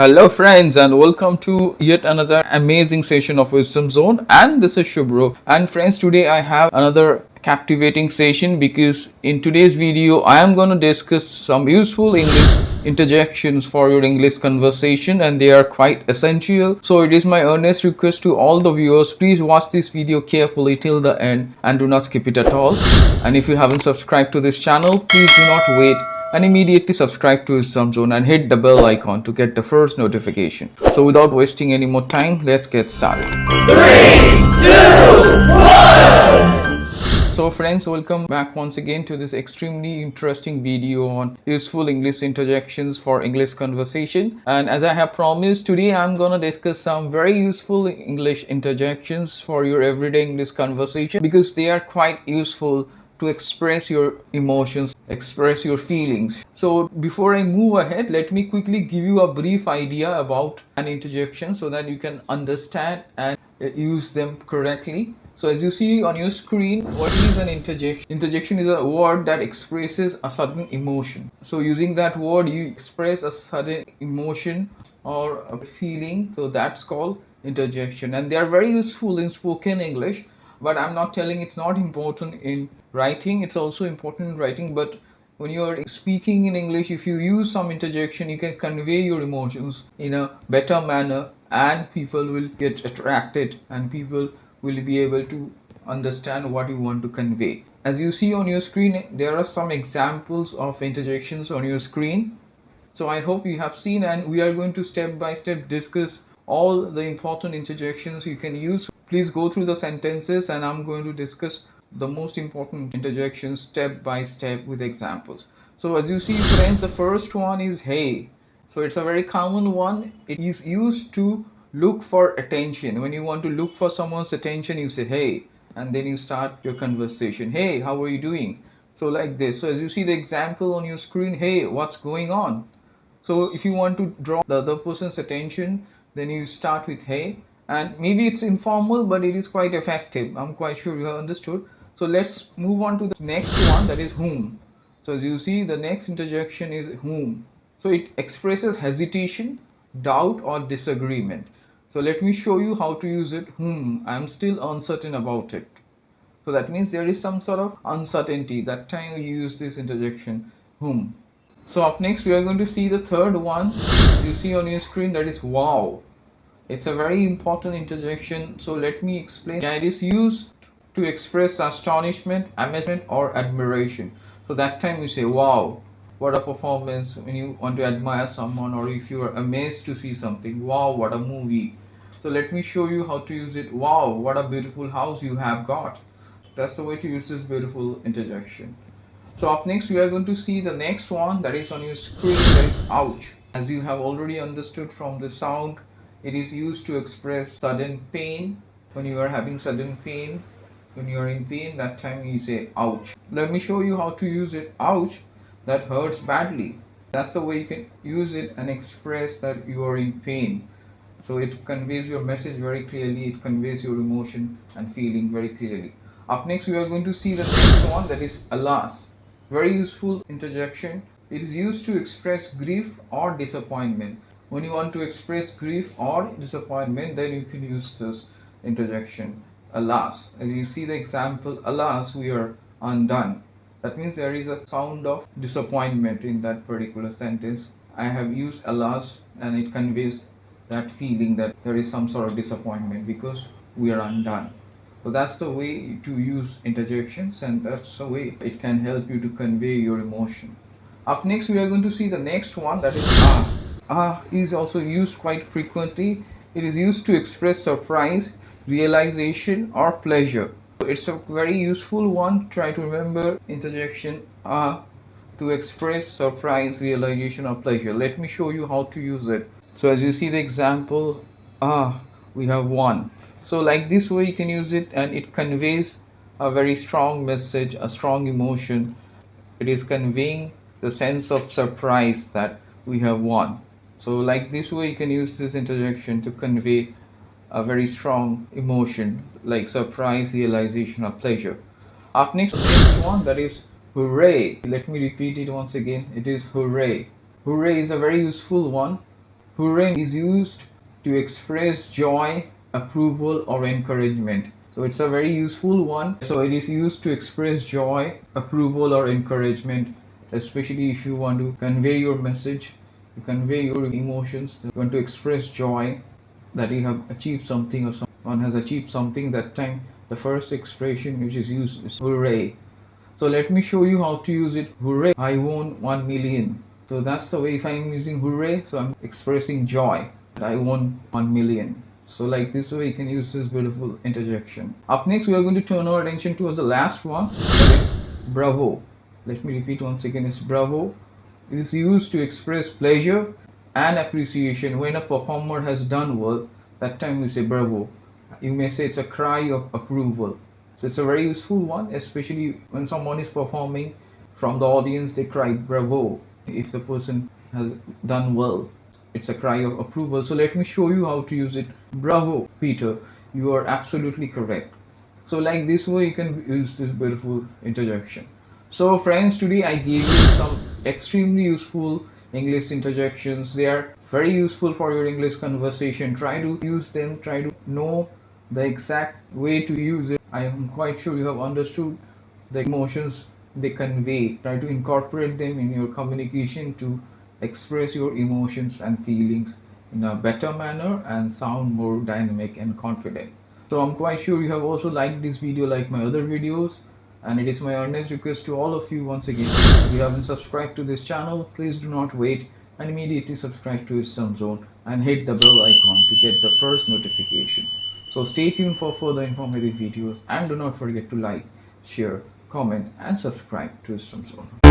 Hello friends and welcome to yet another amazing session of Wisdom Zone, and this is Shubro. And friends, today I have another captivating session because in today's video I am going to discuss some useful English interjections for your English conversation, and they are quite essential. So it is my earnest request to all the viewers, please watch this video carefully till the end and do not skip it at all. And if you haven't subscribed to this channel, please do not wait and immediately subscribe to Wisdom Zone and hit the bell icon to get the first notification. So without wasting any more time, let's get started. 3, 2, 1. So friends, welcome back once again to this extremely interesting video on useful English interjections for English conversation. And as I have promised, today I'm gonna discuss some very useful English interjections for your everyday English conversation because they are quite useful to express your emotions, express your feelings. So before I move ahead, let me quickly give you a brief idea about an interjection so that you can understand and use them correctly. So as you see on your screen, what is an interjection? Interjection is a word that expresses a sudden emotion. So using that word, you express a sudden emotion or a feeling. So that's called interjection. And they are very useful in spoken English. But I'm not telling it's not important in writing. It's also important in writing. But when you are speaking in English, if you use some interjection, you can convey your emotions in a better manner, and people will get attracted and people will be able to understand what you want to convey. As you see on your screen, there are some examples of interjections on your screen. So I hope you have seen, and we are going to step by step discuss all the important interjections you can use. Please go through the sentences and I'm going to discuss the most important interjections step by step with examples. So as you see friends, the first one is hey. So it's a very common one. It is used to look for attention. When you want to look for someone's attention, you say hey, and then you start your conversation. Hey, how are you doing? So like this. So as you see the example on your screen, hey, what's going on? So if you want to draw the other person's attention, then you start with hey, and maybe it's informal but it is quite effective. I'm quite sure you have understood. So let's move on to the next one, that is whom. So as you see, the next interjection is whom. So it expresses hesitation, doubt or disagreement. So let me show you how to use it. Whom, I'm still uncertain about it. So that means there is some sort of uncertainty. That time we use this interjection whom. So up next we are going to see the third one. You see on your screen, that is wow. It's a very important interjection. So let me explain. It is used to express astonishment, amazement or admiration. So that time you say wow, what a performance. When you want to admire someone or if you are amazed to see something, wow, what a movie. So let me show you how to use it. Wow, what a beautiful house you have got. That's the way to use this beautiful interjection. So up next we are going to see the next one, that is on your screen, that is ouch. As you have already understood from the sound, it is used to express sudden pain. When you are having sudden pain, when you are in pain, that time you say ouch. Let me show you how to use it. Ouch, that hurts badly. That's the way you can use it and express that you are in pain. So it conveys your message very clearly, it conveys your emotion and feeling very clearly. Up next we are going to see the next one, that is alas. Very useful interjection. It is used to express grief or disappointment. When you want to express grief or disappointment, then you can use this interjection. Alas. As you see the example, alas, we are undone. That means there is a sound of disappointment in that particular sentence. I have used alas and it conveys that feeling that there is some sort of disappointment because we are undone. So that's the way to use interjections, and that's the way it can help you to convey your emotion. Up next we are going to see the next one, that is ah. Ah is also used quite frequently. It is used to express surprise, realization or pleasure. It's a very useful one. Try to remember interjection ah to express surprise, realization or pleasure. Let me show you how to use it. So as you see the example, ah, we have won. So like this way you can use it, and it conveys a very strong message, a strong emotion. It is conveying the sense of surprise that we have won. So like this way you can use this interjection to convey a very strong emotion like surprise, realization or pleasure. Up next one, that is hooray. Let me repeat it once again. It is hooray. Hooray is a very useful one. Hooray is used to express joy, approval, or encouragement. So it's a very useful one. So it is used to express joy, approval, or encouragement, especially if you want to convey your message, to convey your emotions, you want to express joy that you have achieved something or someone has achieved something. That time the first expression which is used is hooray. So let me show you how to use it. Hooray, I won 1 million. So that's the way. If I'm using hooray, so I'm expressing joy that I won 1 million. So like this way you can use this beautiful interjection. Up next we are going to turn our attention towards the last one. Bravo. Let me repeat once again. It's bravo. It is used to express pleasure and appreciation. When a performer has done well, that time we say bravo. You may say it's a cry of approval. So it's a very useful one, especially when someone is performing from the audience, they cry bravo. If the person has done well, it's a cry of approval. So let me show you how to use it. Bravo, Peter, you are absolutely correct. So like this way you can use this beautiful interjection. So friends, today I gave you some extremely useful English interjections. They are very useful for your English conversation. Try to use them, try to know the exact way to use it. I am quite sure you have understood the emotions they convey. Try to incorporate them in your communication to express your emotions and feelings in a better manner and sound more dynamic and confident. So I'm quite sure you have also liked this video like my other videos, and it is my earnest request to all of you once again, if you haven't subscribed to this channel, please do not wait and immediately subscribe to Wisdom Zone and hit the bell icon to get the first notification. So stay tuned for further informative videos and do not forget to like, share, comment and subscribe to Wisdom Zone.